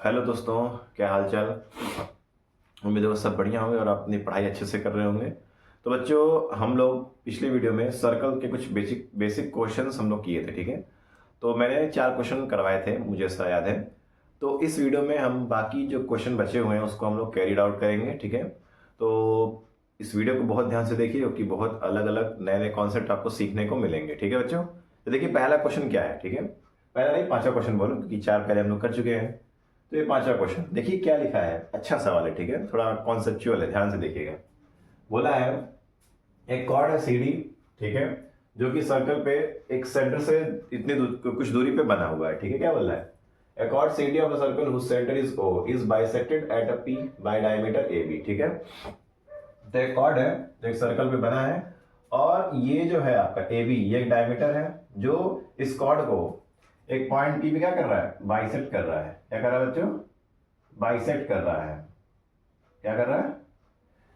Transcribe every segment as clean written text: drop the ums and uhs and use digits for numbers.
Hello दोस्तों, क्या हाल चाल। उम्मीद है वो सब बढ़िया होंगे और आप अपनी पढ़ाई अच्छे से कर रहे होंगे। तो बच्चों, हम लोग पिछले वीडियो में सर्कल के कुछ बेसिक बेसिक क्वेश्चंस हम लोग किए थे, ठीक है। तो मैंने 4 क्वेश्चन करवाए थे, मुझे ऐसा याद है। तो इस वीडियो में हम बाकी जो क्वेश्चन बचे हुए हैं उसको हम लोग कैरिड आउट करेंगे, ठीक है। तो इस वीडियो को बहुत ध्यान से देखिए क्योंकि बहुत अलग अलग नए नए कॉन्सेप्ट आपको सीखने को मिलेंगे, ठीक है बच्चों। तो देखिए पहला क्वेश्चन क्या है, ठीक है। पहला नहीं, 5वां क्वेश्चन बोलो क्योंकि 4 पहले हम लोग कर चुके हैं। तो ये 5वां क्वेश्चन देखिए क्या लिखा है। अच्छा सवाल है, ठीक है, थोड़ा कॉन्सेप्चुअल है, ध्यान से देखिएगा। बोला है एक कॉर्ड है सी डी, ठीक है, जो कि सर्कल पे एक सेंटर से कुछ दूरी पे बना हुआ है, ठीक है। क्या बोल रहा है? A chord CD of a circle whose center is O is bisected at a P by diameter AB, ठीक है। तो एक कॉर्ड है जो एक सर्कल पे बना है और ये जो है आपका AB, ये एक डायमीटर है जो इस कॉर्ड को एक पॉइंट P पे क्या कर रहा है? बाइसेक्ट कर रहा है। क्या कर रहा है बच्चों? बाइसेक्ट कर रहा है। क्या कर रहा है?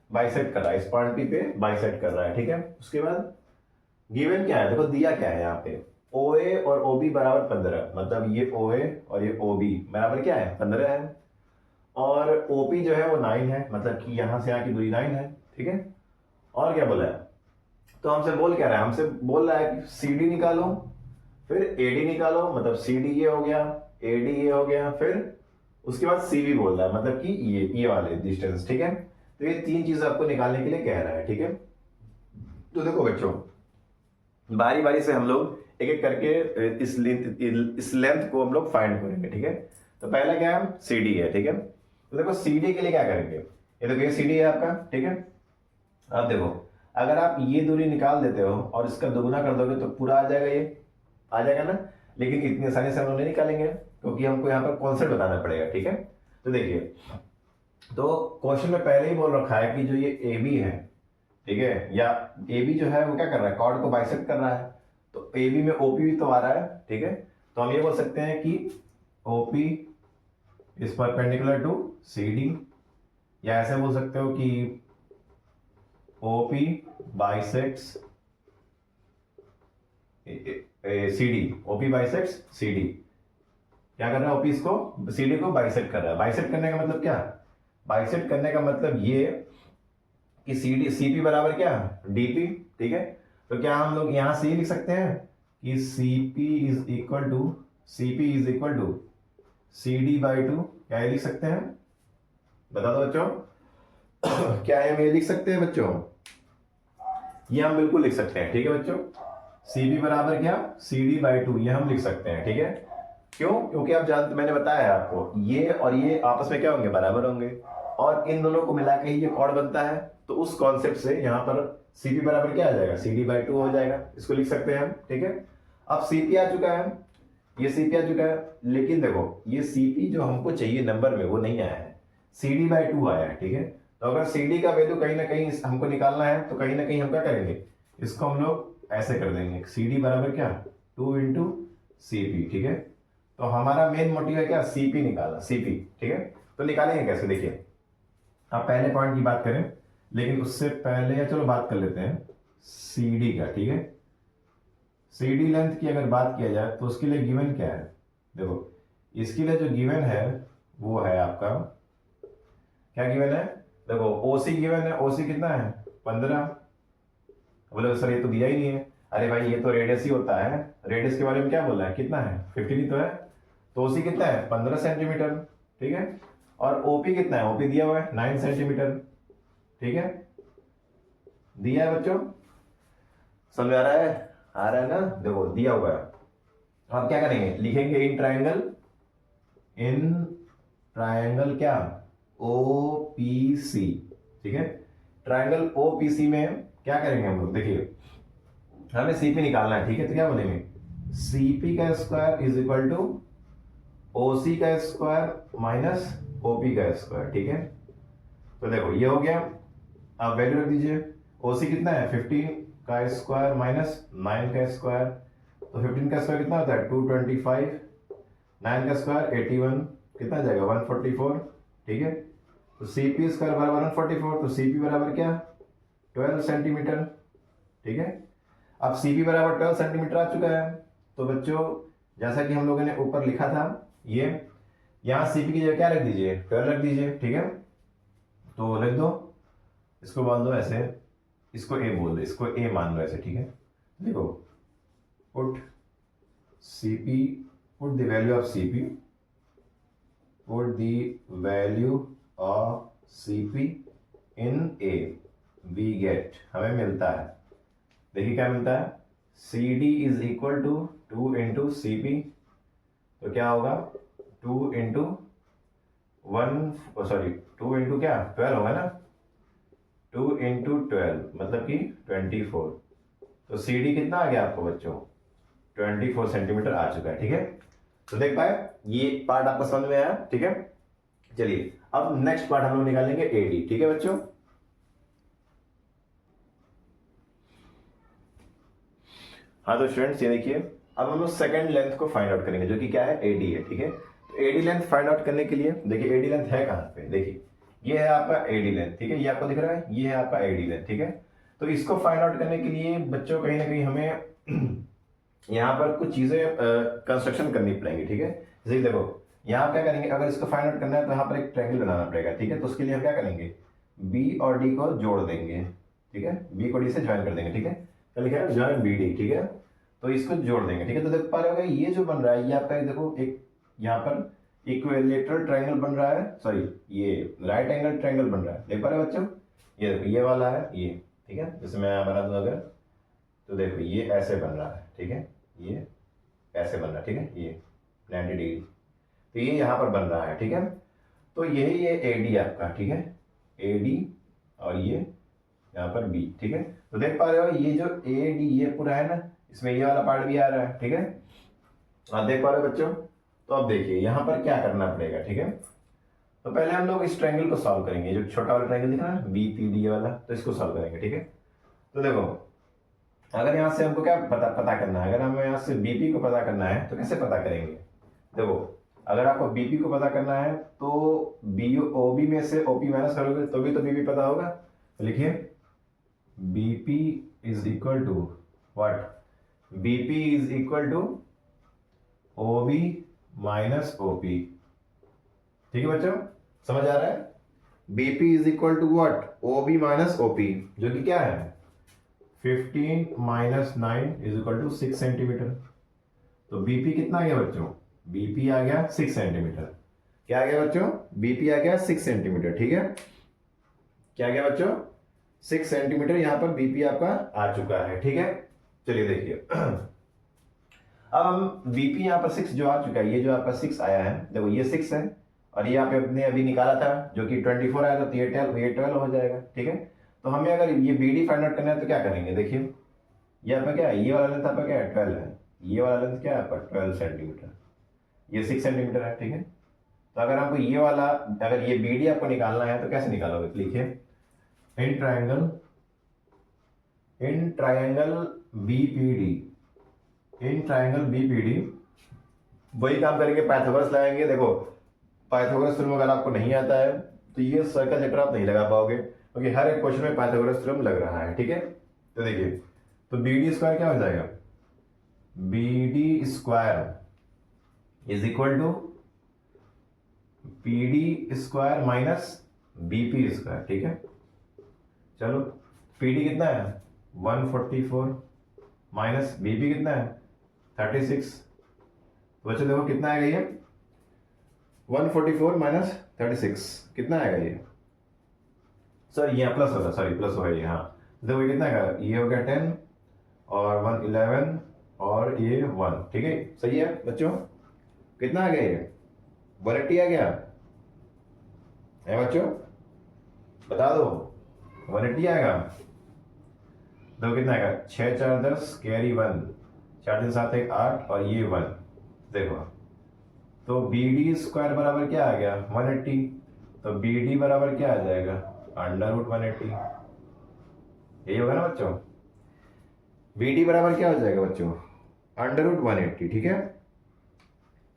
बाइसेक्ट कर रहा है, इस पॉइंट P पे बाइसेक्ट कर रहा है, ठीक है। उसके बाद गिवन क्या है, देखो दिया क्या है यहाँ पे। OA और OB बराबर 15, मतलब ये OA और ये OB बराबर क्या है? 15 है। और OP जो है वो 9 है, मतलब कि यहाँ से यहाँ की दूरी 9 है, ठीक है। और क्या बोला है? तो हमसे बोल क्या रहा है? हमसे बोल रहा है कि CD निकालो, फिर AD निकालो, मतलब CD ये हो गया, AD ये हो गया, फिर उसके बाद CB बोल रहा है, मतलब कि ये वाले डिस्टेंस, ठीक है। तो ये 3 चीज आपको निकालने के लिए कह रहा है, ठीक है। तो देखो बच्चों, बारी बारी से हम लोग एक एक करके इस लेंथ को हम लोग फाइंड करेंगे, ठीक है। तो पहला क्या है? CD है, ठीक है। तो देखो CD के लिए क्या करेंगे, ये देखो ये CD है आपका, ठीक है। अब देखो, अगर आप ये दूरी निकाल देते हो और इसका दोगुना कर दोगे तो पूरा आ जाएगा, ये आ जाएगा ना। लेकिन इतनी आसानी से हम लोग नहीं निकालेंगे क्योंकि हमको यहाँ पर कॉन्सेप्ट बताना पड़ेगा, ठीक है। तो देखिए, तो क्वेश्चन में पहले ही बोल रखा है कि जो ये AB है, ठीक है, या AB जो है वो क्या कर रहा है? कॉर्ड को बाइसेक्ट कर रहा है। तो AB में OP भी तो आ रहा है, ठीक है। तो हम ये बोल सकते हैं कि OP is perpendicular to CD, या ऐसे बोल सकते हो कि OP bisects CD, OP bisects CD। क्या कर रहा है? OP इसको CD को बाइसेक्ट कर रहा है। बाइसेक्ट करने का मतलब क्या? बाइसेक्ट करने का मतलब ये कि CP बराबर क्या? DP, ठीक है। तो क्या हम लोग यहां से लिख सकते हैं कि CP is equal to CD/2? क्या ये लिख सकते हैं? बता दो बच्चों। क्या हम ये लिख सकते हैं बच्चों? ये हम बिल्कुल लिख सकते हैं, ठीक है बच्चों। CP बराबर क्या? CD/2, ये हम लिख सकते हैं, ठीक है। क्यों? क्योंकि आप जानते, मैंने बताया है आपको, ये और ये आपस में क्या होंगे? बराबर होंगे, और इन दोनों को मिला के ही ये कॉर्ड बनता है। तो उस कॉन्सेप्ट से यहाँ पर CP बराबर क्या आ जाएगा? CD/2 हो जाएगा, इसको लिख सकते हैं हम, ठीक है। अब CP आ चुका है, ये CP आ चुका है, लेकिन देखो ये CP जो हमको चाहिए नंबर में वो नहीं आया है, CD/2 आया है, ठीक है। तो अगर CD का वैल्यू कहीं ना कहीं हमको निकालना है तो कहीं ना कहीं हम क्या करेंगे? इसको हम लोग ऐसे कर देंगे, CD बराबर क्या? 2 इंटू CP, ठीक है। तो हमारा मेन मोटिव है क्या? CP निकालना, CP, ठीक है। तो निकालेंगे कैसे? देखिए, आप पहले पॉइंट की बात करें, लेकिन उससे पहले या चलो बात कर लेते हैं CD का, ठीक है। CD लेंथ की अगर बात किया जाए तो उसके लिए गिवन क्या है? देखो, इसके लिए जो गिवन है वो है आपका, क्या गिवन है? देखो OC गिवन है, OC कितना है? 15। बोले सर ये तो दिया ही नहीं है। अरे भाई ये तो रेडियस ही होता है, रेडियस के बारे में क्या बोला है? कितना है? 15 ही तो है। तो OC कितना है? 15 सेंटीमीटर, ठीक है। और OP कितना है? OP दिया हुआ है 9 सेंटीमीटर, ठीक है। दिया है बच्चों, समझ आ रहा है? आ रहा है ना? देखो दिया हुआ है। अब क्या करेंगे? लिखेंगे इन ट्रायंगल क्या? OPC, ठीक है। ट्रायंगल OPC में क्या करेंगे हम लोग? देखिए, हमें CP निकालना है, ठीक है। तो क्या बोलेंगे? CP का square is equal to OC का स्क्वायर माइनस OP का स्क्वायर, ठीक है। तो देखो ये हो गया। अब वैल्यू रख दीजिए। OC कितना है? 15 का स्क्वायर माइनस 9 का स्क्वायर। तो 15 का स्क्वायर कितना होता है? 225, 9 का स्क्वायर 81, कितना जाएगा? 144, ठीक है। तो CP स्क्वायर बराबर 144, तो CP बराबर क्या? 12 सेंटीमीटर, ठीक है। अब CP बराबर 12 सेंटीमीटर आ चुका है। तो बच्चों, जैसा कि हम लोगों ने ऊपर लिखा था, ये यहाँ सीपी की जगह क्या रख दीजिए, 12 रख दीजिए, ठीक है। तो लिख दो, इसको मान दो ऐसे, इसको ए बोल दो, इसको ए मान लो ऐसे, ठीक है। देखो put CP, put the value of CP, put the value of CP in A, we get, हमें मिलता है, देखिए क्या मिलता है, C D is equal to 2 into C P, तो क्या होगा 2 इंटू 1, सॉरी 2 इंटू क्या 12 होगा ना, 2 इंटू 12 मतलब कि 24। तो सी डी कितना आ गया आपको बच्चों, 24 सेंटीमीटर आ चुका है, ठीक है। तो देख पाए ये पार्ट आपको समझ में आया, ठीक है। चलिए अब नेक्स्ट पार्ट हम लोग निकालेंगे एडी, ठीक है बच्चों। हाँ तो स्टूडेंट्स ये देखिए, अब हम लोग सेकंड लेंथ को फाइंड आउट करेंगे जो कि क्या है, एडी है, ठीक है। तो एडी लेंथ फाइंड आउट करने के लिए देखिए एडी लेंथ है कहाँ पे, देखिए ये है आपका एडी लेंथ, ठीक है, ये आपको दिख रहा है, ये है आपका एडी लेंथ, ठीक है। तो इसको फाइंड आउट करने के लिए बच्चों कहीं ना कहीं हमें यहाँ पर कुछ चीजें कंस्ट्रक्शन करनी पड़ेंगी, ठीक है। जैसे देखो यहाँ क्या करेंगे, अगर इसको फाइंड आउट करना है तो यहाँ पर एक ट्रायंगल बनाना पड़ेगा, ठीक है। तो उसके लिए हम क्या करेंगे, बी और डी को जोड़ देंगे, ठीक है, बी को डी से ज्वाइन कर देंगे, ठीक है। क्या लिखा है, ज्वाइन बी डी, ठीक है। तो इसको जोड़ देंगे, ठीक है। तो देख पा रहे हो ये जो बन रहा है ये आपका, देखो एक यहाँ पर इक्विलेटरल ट्रायंगल बन रहा है, सॉरी ये राइट एंगल ट्रायंगल बन रहा है, देख पा रहे हो बच्चों, ये देखो ये वाला है ये, ठीक है। जैसे मैं बना दूं अगर, तो देखो ये ऐसे बन रहा है, ठीक है, ये ऐसे बन रहा है, ठीक है, ये 90 डिग्री, तो ये यहाँ पर बन रहा है, ठीक है। तो यही ये ए डी आपका, ठीक है, ए डी और ये यहाँ पर बी, ठीक है। तो देख पा रहे हो ये जो ए डी ये पूरा है ना, इसमें ये वाला पार्ट भी आ रहा है, ठीक है। आप देख पा रहे हो बच्चों। तो अब देखिए यहाँ पर क्या करना पड़ेगा, ठीक है। तो पहले हम लोग इस ट्रायंगल को सॉल्व करेंगे, जो छोटा वाला ट्रायंगल दिख रहा है बी पी डी वाला, तो इसको सॉल्व करेंगे, ठीक है। तो देखो अगर यहाँ से हमको क्या पता करना है, अगर हमें यहाँ से बीपी को पता करना है तो कैसे पता करेंगे, देखो अगर आपको बीपी को पता करना है तो बी ओ बी में से ओपी माइनस करोगे तो भी तो बीपी पता होगा। तो लिखिए BP is equal to what, BP is equal to O B minus OP, ठीक है बच्चों, समझ आ रहा है। BP is equal to what, O B minus OP, जो कि क्या है 15 minus 9 is equal to 6 centimetre. तो बीपी कितना आ गया बच्चों, बीपी आ गया 6 सेंटीमीटर। क्या आ गया बच्चों, बीपी आ गया 6 सेंटीमीटर, ठीक है। क्या आ गया बच्चों, 6 सेंटीमीटर यहाँ पर बीपी आपका आ चुका है, ठीक है। चलिए देखिए अब हम बीपी यहाँ पर 6 जो आ चुका है, ये जो आपका 6 आया है, देखो ये 6 है और ये आपने अभी निकाला था जो कि 24 आया था, तो ये 12 हो जाएगा, ठीक है। तो हमें अगर ये बी डी फाइंड आउट करना है तो क्या करेंगे, देखिए ये आपका क्या है, ये वाला लेंथ आपका क्या है 12 है, ये वाला लेंथ क्या है आपका 12 सेंटीमीटर, ये 6 सेंटीमीटर है, ठीक है। तो अगर आपको ये वाला, अगर ये बी डी आपको निकालना है तो कैसे निकालोगे, लिखिए in triangle BPD, in triangle BPD वही काम करेंगे, पाइथागोरस लगाएंगे। देखो पाइथागोरस थ्योरम अगर आपको नहीं आता है तो ये सर्कल चक्कर आप नहीं लगा पाओगे, क्योंकि हर एक क्वेश्चन में पाइथागोरस थ्योरम लग रहा है, ठीक है। तो देखिए तो बी डी स्क्वायर क्या हो जाएगा, B D square is equal to P D square minus BP square, ठीक है। चलो पी डी कितना है 144 माइनस बीपी कितना है 36, तो बच्चों देखो कितना आएगा ये 144 माइनस 36 कितना आएगा ये, सर ये प्लस होगा, सॉरी प्लस होगा ये, हाँ देखो ये कितना आएगा, ये हो गया 10 और 1 11 और ये 1, ठीक है, सही है बच्चों। कितना आ गया ये 180 आ गया है बच्चों, बता दो 180 आएगा। देखो कितना आएगा 6 4 10 कैरी 1, 4 3 7 1 8 और ये 1, देखो तो बी डी स्क्वायर बराबर क्या आ गया 180, तो बी डी बराबर क्या आ जाएगा √180, यही होगा ना बच्चों, बी डी बराबर क्या हो जाएगा बच्चों √180, ठीक है।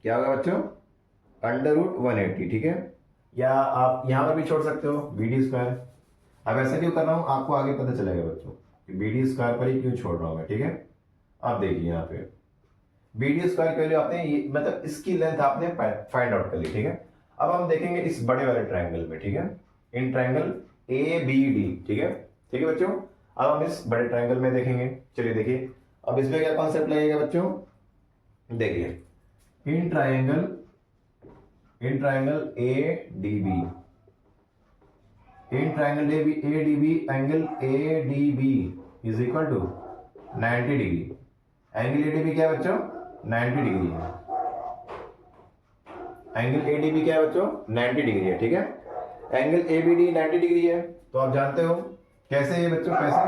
क्या होगा बच्चों √180, ठीक है। या आप यहां पर भी छोड़ सकते हो बी डी स्क्वायर, अब ऐसा क्यों कर रहा हूं आपको आगे पता चलेगा बच्चों कि बी डी स्क्वायर पर ही क्यों छोड़ रहा हूं मैं, ठीक है। आप देखिए यहाँ पे BD स्क्वायर की वैल्यू आपने ये मतलब इसकी लेंथ आपने फाइंड आउट कर ली, ठीक है। अब हम देखेंगे इस बड़े वाले ट्रायंगल में, ठीक है, इन ट्रायंगल ABD, ठीक है बच्चों। अब हम इस बड़े ट्रायंगल में देखेंगे, चलिए देखिए अब इसमें क्या कॉन्सेप्ट लगेगा बच्चों, देखिए in triangle ADB, in triangle ADB angle ADB is equal to 90 degree. Angle ADB क्या है बच्चों, 90 डिग्री है। एंगल ADB क्या है बच्चों, 90 डिग्री है, ठीक है। एंगल ABD 90 डिग्री है, तो आप जानते हो कैसे है बच्चों, कैसे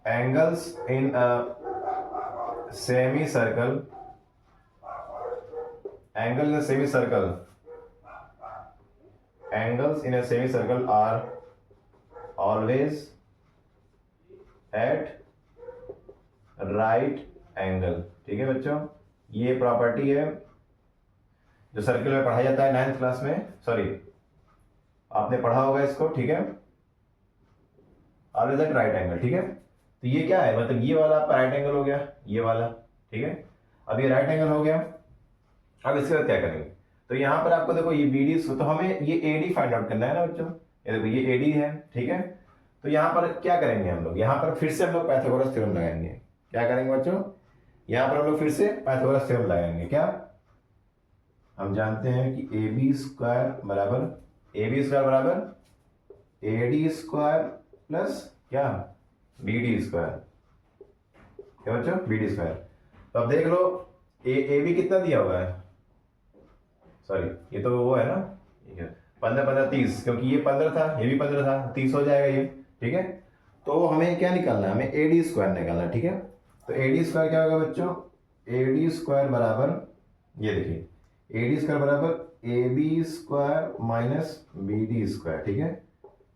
angles in semi circle, angle in semi circle, angles in a semicircle are always at right angle, ठीक है बच्चों। ये प्रॉपर्टी है जो सर्किल में पढ़ाया जाता है 9th क्लास में, सॉरी आपने पढ़ा होगा इसको, ठीक है, ऑलवेज एट राइट एंगल, ठीक है। तो ये क्या है, मतलब ये वाला आपका राइट एंगल हो गया, ये वाला, ठीक है। अब ये राइट एंगल हो गया, अब इसके बाद क्या करेंगे, तो यहाँ पर आपको देखो ये BD, तो हमें ये AD फाइंड आउट करना है ना बच्चों, ये देखो ये AD है, ठीक है। तो यहाँ पर क्या करेंगे हम लोग, यहाँ पर फिर से हम लोग पाइथागोरस थ्योरम लगाएंगे। क्या करेंगे बच्चों, यहाँ पर हम लोग फिर से पाइथागोरस थ्योरम लगाएंगे। क्या हम जानते हैं कि AB स्क्वायर बराबर AD स्क्वायर प्लस क्या BD स्क्वायर, क्या बच्चों, BD स्क्वायर। तो अब देख लो AB कितना दिया हुआ है, सॉरी ये तो वो है ना 15 15 30, क्योंकि ये 15 था, ये भी 15 था, 30 हो जाएगा ये, ठीक है। तो हमें क्या निकालना है, हमें AD स्क्वायर निकालना है, ठीक है। तो AD स्क्वायर क्या होगा बच्चों, AD स्क्वायर बराबर, ये देखिए AD स्क्वायर बराबर AB square minus BD square, ठीक है।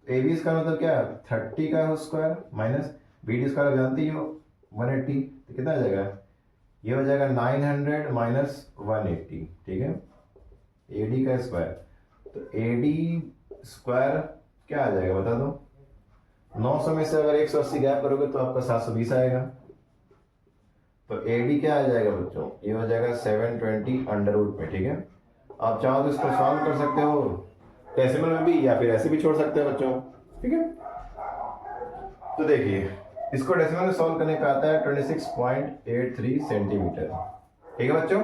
AB स्क्वायर मतलब क्या, 30 का स्क्वायर माइनस BD स्क्वायर जानते ही हो 180, तो कितना आ जाएगा, ये हो जाएगा 900 माइनस 180, ठीक है। AD का स्क्वायर, तो AD स्क्वायर क्या आ जाएगा बता दो, 900 में से अगर 180 गैप करोगे तो आपका 720 आएगा। तो AD क्या आ जाएगा बच्चों, ये हो जाएगा 720 अंडर रूट में, ठीक है। आप चाहो तो इसको सॉल्व कर सकते हो डेसिमल में भी, या फिर ऐसे भी छोड़ सकते हो बच्चों, ठीक है। तो देखिए इसको डेसिमल में सॉल्व करने पे आता है 26.83 सेंटीमीटर, ठीक है बच्चों।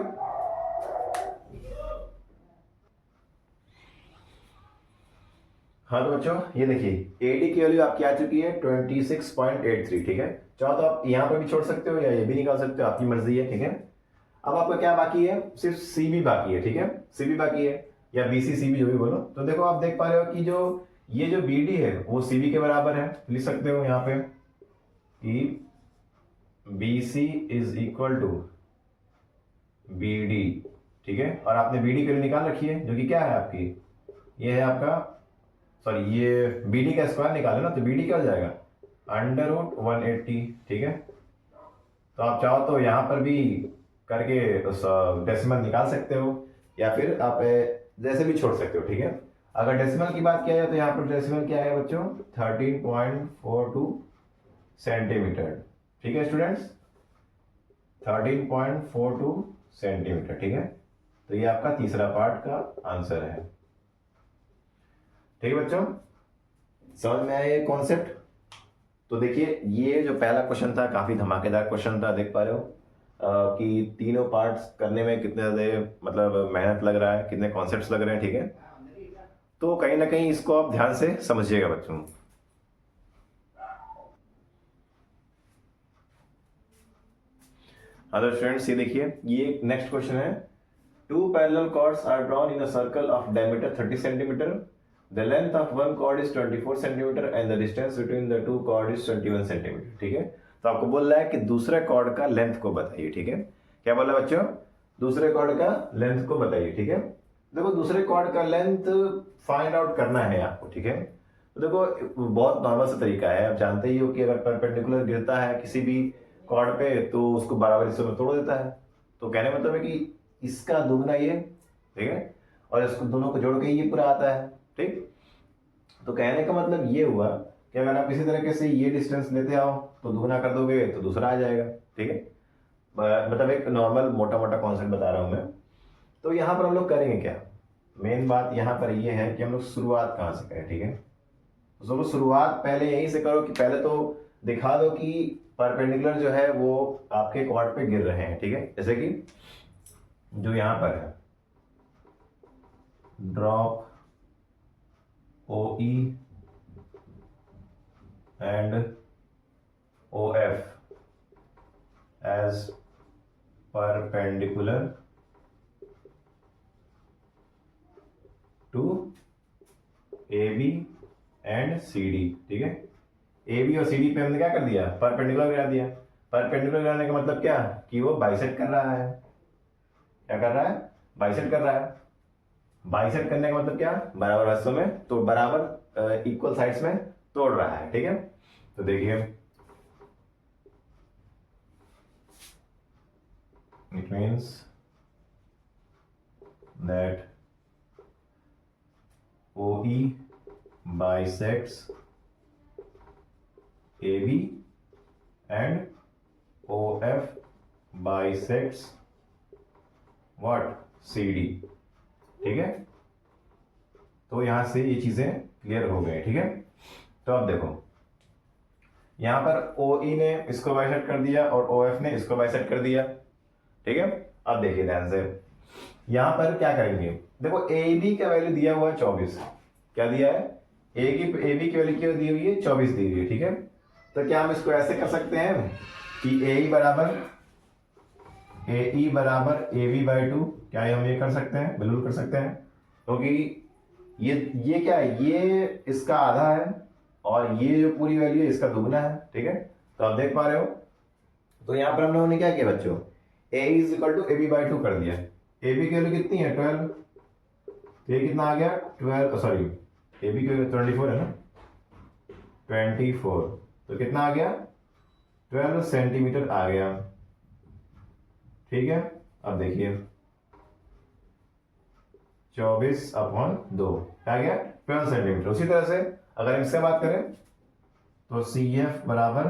हाँ तो बच्चों ये देखिए AD की वैल्यू आपकी आ चुकी है 26.83, ठीक है। चाहो तो आप यहाँ पर भी छोड़ सकते हो या ये भी निकाल सकते हो, आपकी मर्जी है, ठीक है। अब आपका क्या बाकी है, सिर्फ CB बाकी है, ठीक है, CB बाकी है या BC CB जो भी बोलो। तो देखो आप देख पा रहे हो कि जो ये जो BD है वो CB के बराबर है, लिख सकते हो यहाँ पे कि BC is equal to BD, ठीक है। और आपने BD के लिए निकाल रखी है जो कि क्या है आपकी, ये है आपका, सॉरी ये BD का स्क्वायर निकाले ना, तो BD क्या हो जाएगा अंडर रूट 180, ठीक है। तो आप चाहो तो यहाँ पर भी करके डेसिमल निकाल सकते हो या फिर आप जैसे भी छोड़ सकते हो, ठीक है। अगर डेसिमल की बात किया जाए तो यहाँ पर डेसिमल क्या है बच्चों, 13.42 सेंटीमीटर, ठीक है स्टूडेंट्स, 13.42 सेंटीमीटर, ठीक है। तो ये आपका तीसरा पार्ट का आंसर है, ठीक है बच्चों, समझ में आया ये कॉन्सेप्ट। तो देखिए ये जो पहला क्वेश्चन था काफी धमाकेदार क्वेश्चन था, देख पा रहे हो कि तीनों पार्ट्स करने में कितने ज्यादा मतलब मेहनत लग रहा है, कितने कॉन्सेप्ट्स लग रहे हैं, ठीक है। तो कहीं ना कहीं इसको आप ध्यान से समझिएगा बच्चों। हाँ तो स्टूडेंट्स ये देखिए ये नेक्स्ट क्वेश्चन है, two parallel chords are drawn in a circle of diameter 30 centimetre, the length of one chord is 24 centimetre and the distance between the two chord is 21 centimetre, ठीक है। तो आपको बोल रहा है कि दूसरे कॉर्ड का लेंथ को बताइए, ठीक है। क्या बोला बच्चों, दूसरे कॉर्ड का लेंथ को बताइए, ठीक है। देखो दूसरे कॉर्ड का लेंथ फाइंड आउट करना है आपको, ठीक है। तो देखो बहुत नॉर्मल सा तरीका है, आप जानते ही हो कि अगर परपेंडिकुलर गिरता है किसी भी कॉर्ड पे तो उसको बराबर हिस्सों में तोड़ देता है। तो कहने मतलब है कि इसका दुगना ये, ठीक है, और इसको दोनों को जोड़ के ये पूरा आता है, ठीक। तो कहने का मतलब ये हुआ कि अगर आप इसी तरीके से ये डिस्टेंस लेते आओ तो दुगना कर दोगे तो दूसरा आ जाएगा, ठीक है। मतलब एक नॉर्मल मोटा मोटा कॉन्सेप्ट बता रहा हूँ मैं। तो यहाँ पर हम लोग करेंगे क्या, मेन बात यहाँ पर ये है कि हम लोग शुरुआत कहाँ से करें, ठीक है। तो वो शुरुआत पहले यहीं से करो कि पहले तो दिखा दो कि परपेंडिकुलर जो है वो आपके क्वाड पे गिर रहे हैं, ठीक है। जैसे कि जो यहाँ पर है drop O E and O F as perpendicular to A B and C D, ठीक है। ए बी और सी डी पे हमने क्या कर दिया, परपेंडिकुलर गिरा दिया। परपेंडिकुलर गिराने का मतलब क्या कि वो बाइसेक्ट कर रहा है। क्या कर रहा है, बाइसेक्ट कर रहा है। बाइसेक्ट करने का मतलब क्या, बराबर हिस्सों में तो बराबर इक्वल साइड्स में तोड़ रहा है, ठीक है। तो देखिए it means that O E bisects AB and OF bisects what CD, ठीक है। तो यहां से ये चीजें क्लियर हो गई, ठीक है। तो अब देखो यहां पर OE ने इसको बाइसेक्ट कर दिया और OF ने इसको बाइसेक्ट कर दिया, ठीक है। अब देखिए ध्यान से यहां पर क्या करेंगे, देखो AB का वैल्यू दिया हुआ है 24, क्या दिया है, ए बी की वैल्यू क्यों दी हुई है, 24 दी हुई है, ठीक है। तो क्या हम इसको ऐसे कर सकते हैं कि ए ई बराबर ए बी बाई 2, क्या हम ये कर सकते हैं, बिल्कुल कर सकते हैं, क्योंकि ये क्या है, ये इसका आधा है और ये जो पूरी वैल्यू है इसका दुगना है, ठीक है। तो आप देख पा रहे हो। तो यहाँ पर हम लोगों ने क्या किया बच्चों, a is equal to A b by 2 कर दिया। ए बी की वैल्यू कितनी है 12, तो ये कितना आ गया 12, सॉरी ए बी की 24 है ना, 24, तो कितना आ गया 12 सेंटीमीटर आ गया, ठीक है। अब देखिए 24/2 क्या आ गया 12 सेंटीमीटर। उसी तरह से अगर इससे बात करें तो सी एफ बराबर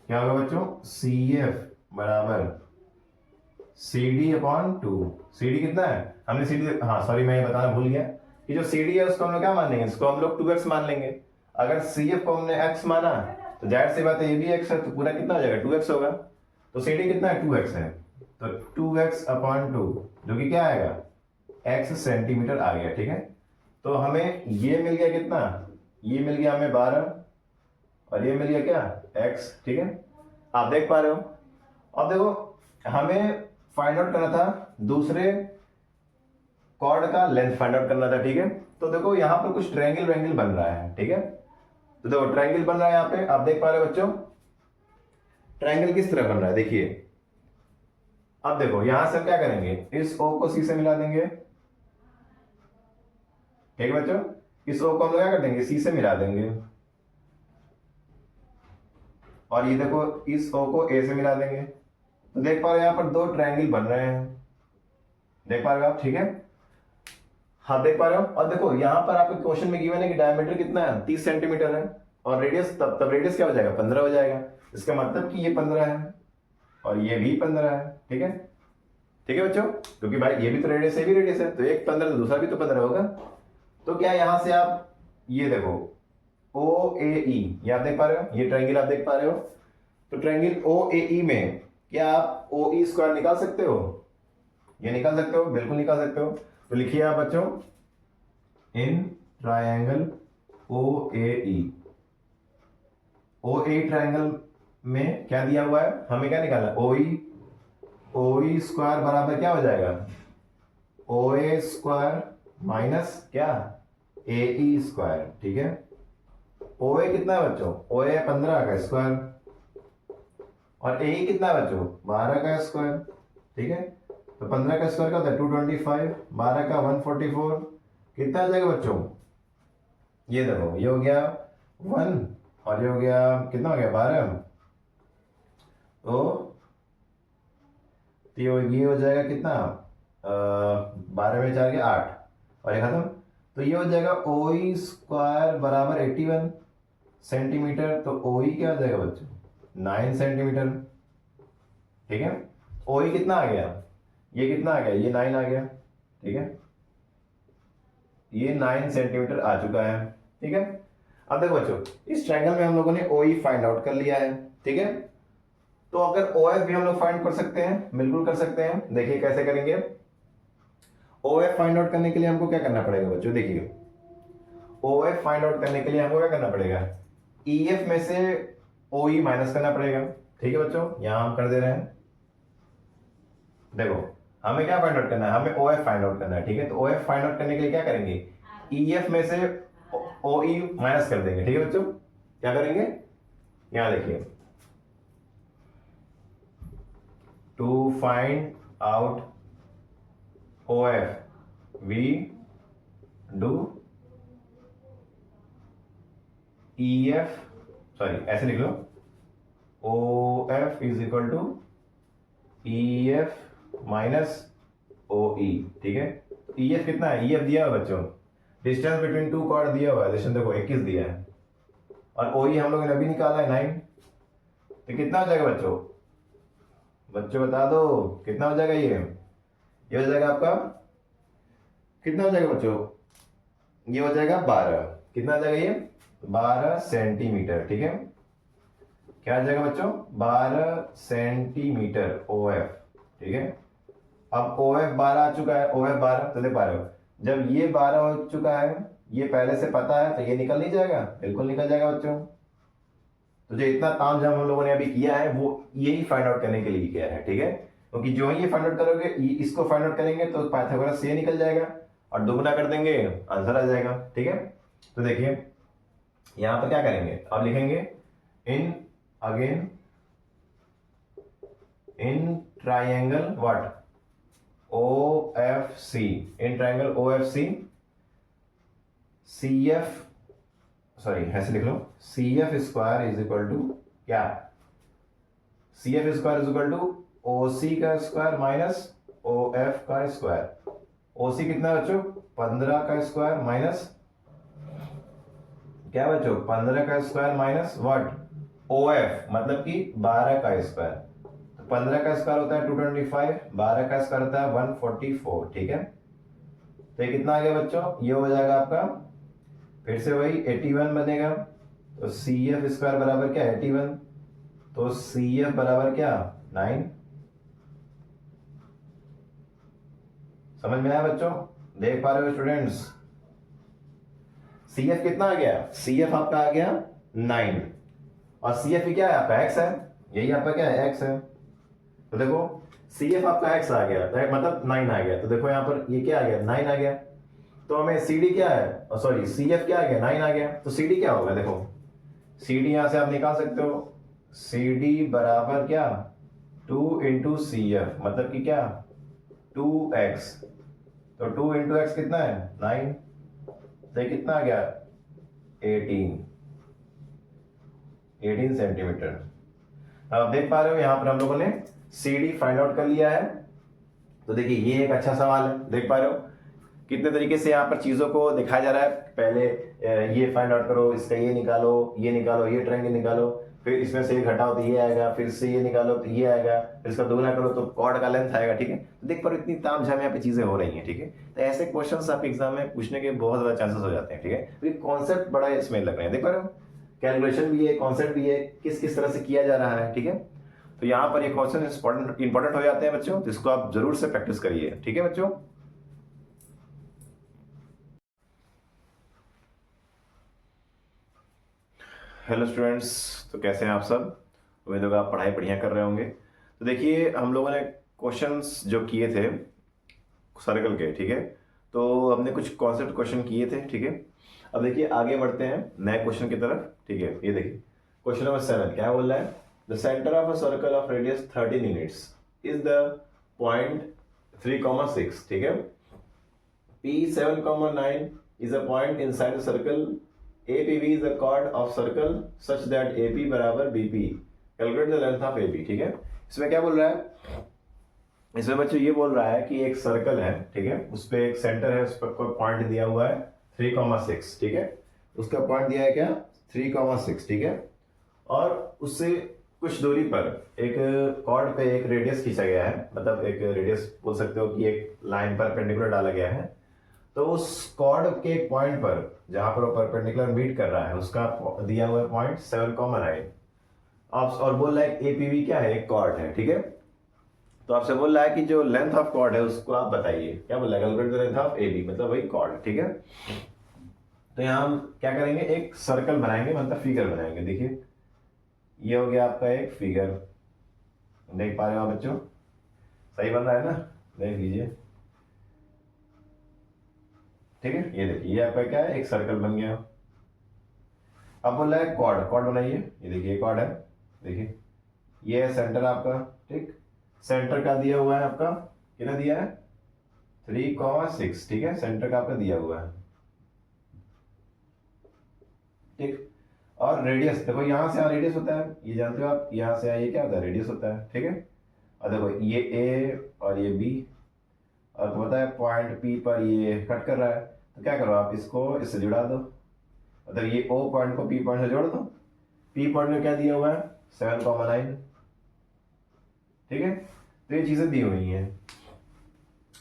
क्या होगा बच्चों, सी एफ बराबर C D upon 2। C D कितना है, हमने सी डी, हाँ सॉरी मैं ये बताना भूल गया कि जो सी डी है उसको हम लोग क्या मान लेंगे, इसको हम लोग 2x मान लेंगे। अगर सी एफ को हमने x माना तो जाहिर सी बात है ये भी x है, तो पूरा कितना हो जाएगा 2x होगा। तो सी डी कितना है 2x है, तो 2x/2 जो कि क्या आएगा x सेंटीमीटर आ गया, ठीक है। तो हमें ये मिल गया कितना, ये मिल गया हमें 12 और ये मिल गया क्या x, ठीक है। आप देख पा रहे हो। अब देखो हमें फाइंड आउट करना था दूसरे कॉर्ड का लेंथ फाइंड आउट करना था, ठीक है। तो देखो यहाँ पर कुछ ट्रायंगल वेंगल बन रहा है, ठीक है। तो देखो ट्रायंगल बन रहा है यहाँ पे, आप देख पा रहे हो बच्चों। ट्रायंगल किस तरह बन रहा है देखिए। अब देखो यहां से हम क्या करेंगे, इस O को C से मिला देंगे, ठीक है बच्चों। इस O को हम क्या कर देंगे, C से मिला देंगे, और ये देखो इस O को A से मिला देंगे। तो देख पा रहे हो यहाँ पर दो ट्रायंगल बन रहे हैं, देख पा रहे हो आप, ठीक है। हाँ देख पा रहे हो। और देखो यहाँ पर आपके क्वेश्चन में गिवन है कि डायमीटर कितना है 30 सेंटीमीटर है, और रेडियस तब रेडियस क्या हो जाएगा 15 हो जाएगा। इसका मतलब कि ये 15 है और ये भी 15 है, ठीक है। ठीक है बच्चों, क्योंकि भाई ये भी तो रेडियस है, ये भी रेडियस है, तो एक 15 तो दूसरा भी तो 15 होगा। तो क्या यहां से आप ये देखो ओ ए ई, ये आप देख पा रहे हो, ये ट्रायंगल आप देख पा रहे हो। तो ट्रायंगल ओ ए ई में क्या आप ओ ई स्क्वायर निकाल सकते हो, ये निकाल सकते हो, बिल्कुल निकाल सकते हो। तो लिखिए आप बच्चों, in triangle O A E, O A triangle में क्या दिया हुआ है, हमें क्या निकालना, ओ ई स्क्वायर बराबर क्या हो जाएगा, ओ ए स्क्वायर माइनस क्या ए ई स्क्वायर, ठीक है। ओ ए कितना है बच्चों, ओ ए 15 का स्क्वायर, और ए ई कितना है बच्चों 12 का स्क्वायर, ठीक है। तो 15 का स्क्वायर क्या होता है 225, 12 का 144, कितना आ जाएगा बच्चों, ये देखो ये हो गया 1 और ये हो गया कितना हो गया 12, तो ये हो जाएगा कितना 12 में 4 के 8 और ये खत्म। तो ये हो जाएगा ओ ई स्क्वायर बराबर 81 सेंटीमीटर। तो ओ ई क्या हो जाएगा बच्चों 9 सेंटीमीटर, ठीक है। OE कितना आ गया, ये कितना आ गया, ये 9 आ गया, ठीक है, ये 9 सेंटीमीटर आ चुका है, ठीक है। अब देखो बच्चों, इस ट्रायंगल में हम लोगों ने OE फाइंड आउट कर लिया है, ठीक है। तो अगर OF भी हम लोग फाइंड कर सकते हैं, बिल्कुल कर सकते हैं। देखिए कैसे करेंगे। OF फाइंड आउट करने के लिए हमको क्या करना पड़ेगा बच्चों, देखिए OF फाइंड आउट करने के लिए हमको क्या करना पड़ेगा, EF में से OE माइनस करना पड़ेगा, ठीक है बच्चों। यहां हम कर दे रहे हैं, देखो हमें क्या फाइंड आउट करना है, हमें OF फाइंड आउट करना है, ठीक है। तो OF फाइंड आउट करने के लिए क्या करेंगे, EF में से OE माइनस कर देंगे, ठीक है बच्चों। क्या करेंगे, यहां देखिए, to find out OF we do EF, sorry ऐसे लिख लो, OF is equal to EF minus OE, ठीक है। EF कितना है, EF दिया हुआ बच्चों, डिस्टेंस बिटवीन टू कॉर्ड दिया हुआ है, डिस्टेंस देखो 21 दिया है, और OE हम लोगों ने अभी निकाला है 9, तो कितना हो जाएगा बच्चों, बच्चों बता दो कितना हो जाएगा, ये हो जाएगा आपका, कितना हो जाएगा बच्चों, ये हो जाएगा 12, कितना हो जाएगा ये 12 सेंटीमीटर, ठीक है। क्या आ जाएगा बच्चों, 12 सेंटीमीटर OF, ठीक है। अब OF 12 आ चुका है, OF 12 तो देख पा रहे हो, जब ये 12 हो चुका है, ये पहले से पता है, तो ये निकल नहीं जाएगा, बिल्कुल निकल जाएगा बच्चों। तो जो इतना तामझाम हम लोगों ने अभी किया है वो यही फाइंड आउट करने के लिए किया है, ठीक है। क्योंकि जो ही ये फाइंड आउट करोगे, इसको फाइंड आउट करेंगे तो पाइथागोरस से ये निकल जाएगा, और दुगना कर देंगे आंसर आ जाएगा, ठीक है। तो देखिए यहां पर क्या करेंगे, अब लिखेंगे in again in triangle what OFC, in triangle OFC CF, sorry ऐसे लिख लो, CF square is equal to क्या, CF square is equal to OC का स्क्वायर माइनस OF का स्क्वायर। OC कितना बच्चों, 15 का स्क्वायर माइनस क्या बच्चों, 15 का स्क्वायर माइनस व्हाट OF, मतलब कि 12 का स्क्वायर। तो 15 का स्क्वायर होता है 225, 12 का स्क्वायर होता है 144, ठीक है। तो ये कितना आ गया बच्चों, ये हो जाएगा आपका फिर से वही 81 बनेगा। तो CF स्क्वायर बराबर क्या, 81, तो CF बराबर क्या 9। समझ में आया बच्चों, देख पा रहे हो स्टूडेंट्स, CF कितना आ गया, CF आपका आ गया 9, और CF क्या है आपका x है, यही आपका क्या है x है। तो देखो CF आपका x आ गया, मतलब 9 आ गया, तो देखो यहाँ पर ये क्या आ गया 9 आ गया। तो हमें CD क्या है, सॉरी CF क्या आ गया 9 आ गया, तो CD क्या होगा, देखो CD यहां से आप निकाल सकते हो, CD बराबर क्या 2 इंटू CF, मतलब कि क्या 2x, तो 2 इंटू एक्स कितना है 9, तो ये कितना आ गया 18 सेंटीमीटर। अब देख पा रहे हो यहाँ पर हम लोगों ने CD फाइंड आउट कर लिया है। तो देखिए ये एक अच्छा सवाल है, देख पा रहे हो कितने तरीके से यहाँ पर चीजों को दिखाया जा रहा है। पहले ये फाइंड आउट करो, इसका ये निकालो, ये ट्रायंगल निकालो, फिर इसमें से ये घटाओ तो ये आएगा, फिर से ये निकालो तो ये आएगा, फिर इसका दोगुना करो तो कॉर्ड का लेंथ आएगा, ठीक है। तो देख पर इतनी तामझाम यहाँ पे चीजें हो रही हैं, ठीक है। तो ऐसे क्वेश्चंस आपके एग्जाम में पूछने के बहुत ज्यादा चांसेस हो जाते हैं, ठीक है, क्योंकि कॉन्सेप्ट बड़ा इसमें लग रहे हैं, देख पा रहे हो कैलकुलेशन भी है, कॉन्सेप्ट भी है, किस किस तरह से किया जा रहा है, ठीक है। तो यहाँ पर ये क्वेश्चन इंपॉर्टेंट हो जाते हैं बच्चों, जिसको आप जरूर से प्रैक्टिस करिए, ठीक है बच्चों। हेलो स्टूडेंट्स, तो कैसे हैं आप सब, उम्मीद होगा आप पढ़ाई बढ़िया कर रहे होंगे। तो देखिए हम लोगों ने क्वेश्चंस जो किए थे सर्कल के, ठीक है, तो हमने कुछ कॉन्सेप्ट क्वेश्चन किए थे, ठीक है। अब देखिए आगे बढ़ते हैं नए क्वेश्चन की तरफ, ठीक है। ये देखिए क्वेश्चन नंबर 7 क्या बोल रहा है, the centre of a circle of radius 13 units is the point 3,6, ठीक है। P7,9 is a point inside the circle. APB is the chord of circle such that AP बराबर BP. Calculate the length of AP, ठीक है। इसमें क्या बोल रहा है, इसमें बच्चों ये बोल रहा है कि एक सर्कल है, ठीक है, उस पर एक सेंटर है, उस पर कोई पॉइंट दिया हुआ है 3,6, ठीक है। उसका पॉइंट दिया है क्या 3,6, ठीक है। और उससे कुछ दूरी पर एक कॉर्ड पे एक रेडियस खींचा गया है, मतलब एक रेडियस बोल सकते हो कि एक लाइन पर परपेंडिकुलर डाला गया है। तो उस कॉर्ड के पॉइंट पर जहां पर वो परपेंडिकुलर मीट कर रहा है उसका दिया हुआ है पॉइंट 7,9। आप और बोल रहा है एपीवी क्या है, एक कॉर्ड है, ठीक है। तो आपसे बोल रहा है कि जो लेंथ ऑफ कॉर्ड है उसको आप बताइए, क्या बोल रहा है, calculate the length of AB, मतलब वही कॉर्ड, ठीक है। तो यहाँ हम क्या करेंगे, एक सर्कल बनाएंगे, मतलब फिगर बनाएंगे। देखिए ये हो गया आपका एक फिगर, देख पा रहे हो आप बच्चों, सही बन रहा है ना, देख लीजिए, ठीक है। ये देखिए ये आपका क्या है, एक सर्कल बन गया। अब बोल रहा है कॉर्ड, कॉर्ड बनाइए। ये देखिए कॉर्ड है, देखिए ये है सेंटर आपका, ठीक। सेंटर का दिया हुआ है आपका, कितना दिया है, 3,6, ठीक है, सेंटर का आपका दिया हुआ है, ठीक। और रेडियस देखो, यहाँ से यहाँ रेडियस होता है, ये जानते हो आप, यहाँ से यहाँ ये क्या होता है, रेडियस होता है, ठीक है। और देखो ये ए और ये बी, और तो पता है पॉइंट पी पर ये कट कर रहा है, तो क्या करो आप इसको इससे जुड़ा दो, मतलब ये ओ पॉइंट को पी पॉइंट से जोड़ दो। पी पॉइंट में क्या दिया हुआ है, 7,9, ठीक है। तो ये चीजें दी हुई हैं,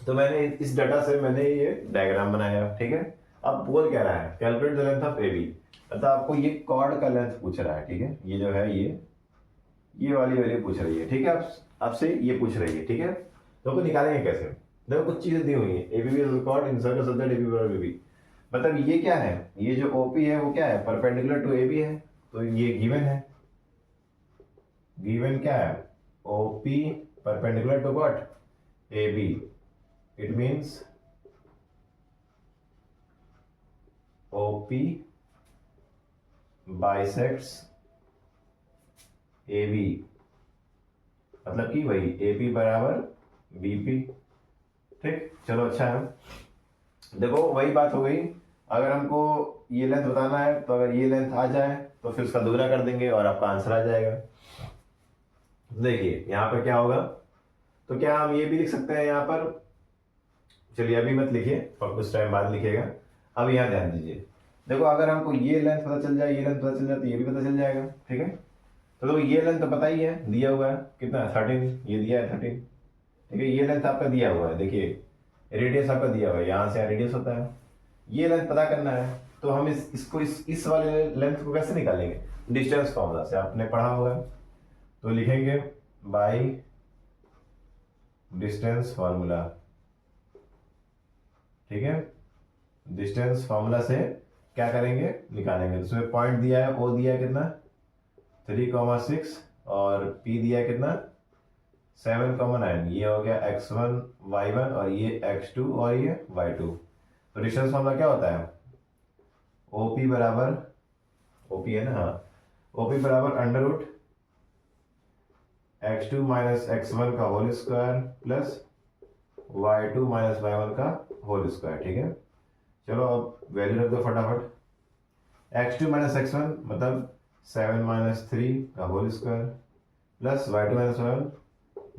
तो मैंने इस डाटा से मैंने ये डायग्राम बनाया, ठीक है। अब बोल क्या रहा है, calculate the length of AB, मतलब आपको ये कॉर्ड का लेंथ पूछ रहा है, ठीक है। ये जो है ये वाली वैल्यू पूछ रही है, ठीक है, आप आपसे ये पूछ रही है, ठीक है। तो आपको निकालेंगे कैसे, देखो कुछ चीजें दी हुई है, ABB is chord in circle such that AB बराबर बीबी, मतलब ये क्या है, ये जो ओपी है वो क्या है, परपेंडिकुलर टू एबी है, तो ये गिवन है, गिवन क्या है, OP perpendicular to what, AB, it means OP bisects AB, मतलब कि वही एपी बराबर बीपी, ठीक। चलो अच्छा है, देखो वही बात हो गई। अगर हमको ये लेंथ बताना है तो अगर ये लेंथ आ जाए तो फिर उसका दोगुना कर देंगे और आपका आंसर आ जाएगा। देखिए यहाँ पर क्या होगा, तो क्या हम ये भी लिख सकते हैं यहाँ पर, चलिए अभी मत लिखिए और कुछ टाइम बाद लिखिएगा। अब यहाँ ध्यान दीजिए, देखो अगर हमको ये लेंथ पता चल जाए, ये लेंथ पता चल जाए, तो ये भी पता चल जाएगा, ठीक है। तो देखो ये लेंथ तो पता ही है, दिया हुआ है कितना है, 13, ये दिया है 13, ठीक है। ये लेंथ आपका दिया हुआ है, देखिए रेडियस आपका दिया हुआ है, यहाँ से रेडियस होता है, ये लेंथ पता करना है। तो हम इसको इस वाले लेंथ को कैसे निकालेंगे, डिस्टेंस फॉर्मूला से, आपने पढ़ा होगा। तो लिखेंगे बाई डिस्टेंस फॉर्मूला, ठीक है। डिस्टेंस फॉर्मूला से क्या करेंगे, निकालेंगे। तो उसमें पॉइंट दिया है, ओ दिया है कितना 3,6, और पी दिया है कितना 7,9, ये हो गया x1 y1 और ये x2 और ये y2। तो डिस्टेंस फॉर्मूला क्या होता है, OP बराबर, OP है ना, हाँ, OP बराबर under root x2 minus x1 का whole square plus y2 minus y1 का होल स्क्वायर, ठीक है। चलो अब वैल्यू रख दो फटाफट, x2 माइनस x1 मतलब 7 माइनस 3 का whole square plus y2 minus y1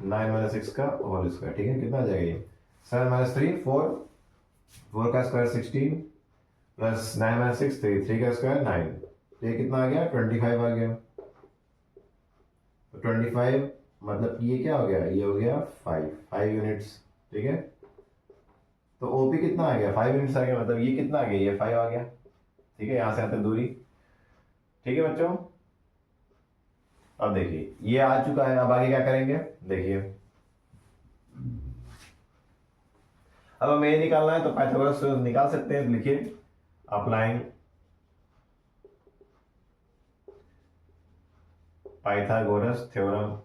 9 minus 6 का होल स्क्वायर, ठीक है। कितना आ जाएगा ये, 7 माइनस 3 4, 4 का स्क्वायर 16 प्लस 9 माइनस 6 3, 3 का स्क्वायर 9, तो ये कितना आ गया 25 आ गया। तो 25 मतलब कि ये क्या हो गया, ये हो गया 5 यूनिट्स, ठीक है। तो ओपी कितना आ गया, 5 यूनिट्स आ गया, मतलब ये कितना आ गया, ये 5 आ गया, ठीक है। यहाँ से आते दूरी, ठीक है बच्चों। अब देखिए ये आ चुका है, अब आगे क्या करेंगे, देखिए अब हमें ये निकालना है, तो पाइथागोरस निकाल सकते हैं, तो लिखिए अप्लाइंग पाइथागोरस थ्योरम,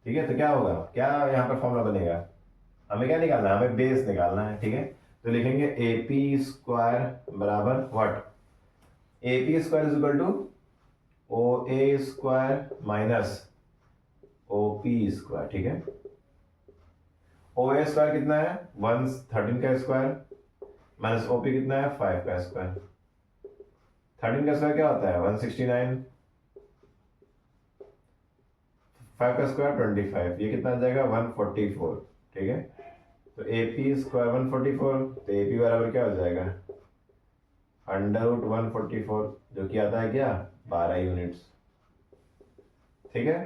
ठीक है। तो क्या होगा, क्या यहाँ पर फॉर्मूला बनेगा, हमें क्या निकालना है, हमें बेस निकालना है, ठीक है। तो लिखेंगे AP स्क्वायर बराबर व्हाट, AP square is equal to OA square minus OP square, ठीक है। OA स्क्वायर कितना है 113 का स्क्वायर माइनस OP कितना है 5 का स्क्वायर, 13 का स्क्वायर क्या होता है 169, 5 का स्क्वायर 25, ये कितना आ जाएगा 144, ठीक है। तो AP स्क्वायर 144, तो AP बराबर क्या हो जाएगा अंडर रूट 144, जो कि आता है क्या 12 यूनिट्स, ठीक है।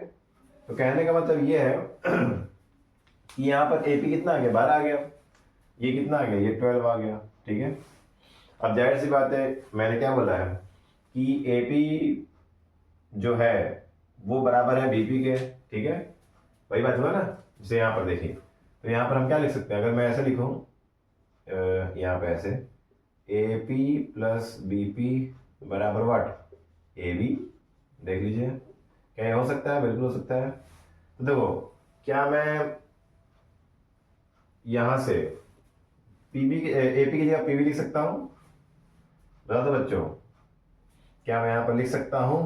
तो कहने का मतलब ये है कि यहाँ पर AP कितना आ गया, 12 आ गया, ये कितना आ गया, ये 12 आ गया, ठीक है। अब जाहिर सी बात है, मैंने क्या बोला है कि AP जो है वो बराबर है BP के, ठीक है, वही बात हुआ ना। जैसे यहाँ पर देखिए, तो यहाँ पर हम क्या लिख सकते हैं, अगर मैं ऐसे लिखूँ यहाँ पे ऐसे, AP प्लस BP बराबर वाट AB, देख लीजिए क्या ये हो सकता है, बिल्कुल हो सकता है। तो देखो, क्या मैं यहाँ से AP की जगह PB लिख सकता हूँ, बता दो बच्चों, क्या मैं यहाँ पर लिख सकता हूँ,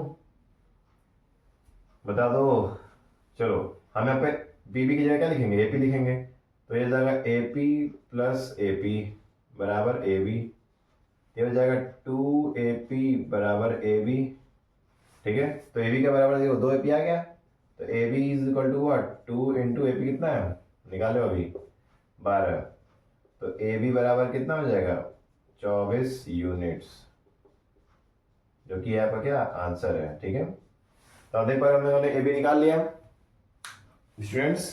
बता दो। चलो, हम यहाँ पे PB की जगह क्या लिखेंगे, AP लिखेंगे, तो ये जाएगा AP प्लस AP बराबर AB, ये हो जाएगा 2AP बराबर AB, ठीक है। तो AB के बराबर देखो 2AP आ गया, तो AB is equal to what, 2 into AP कितना है, निकालो अभी, 12। तो AB बराबर कितना हो जाएगा, 24 यूनिट्स, जो कि आपका क्या आंसर है, ठीक है। तो अब देखो, हम लोगों ने AB निकाल लिया स्टूडेंट्स,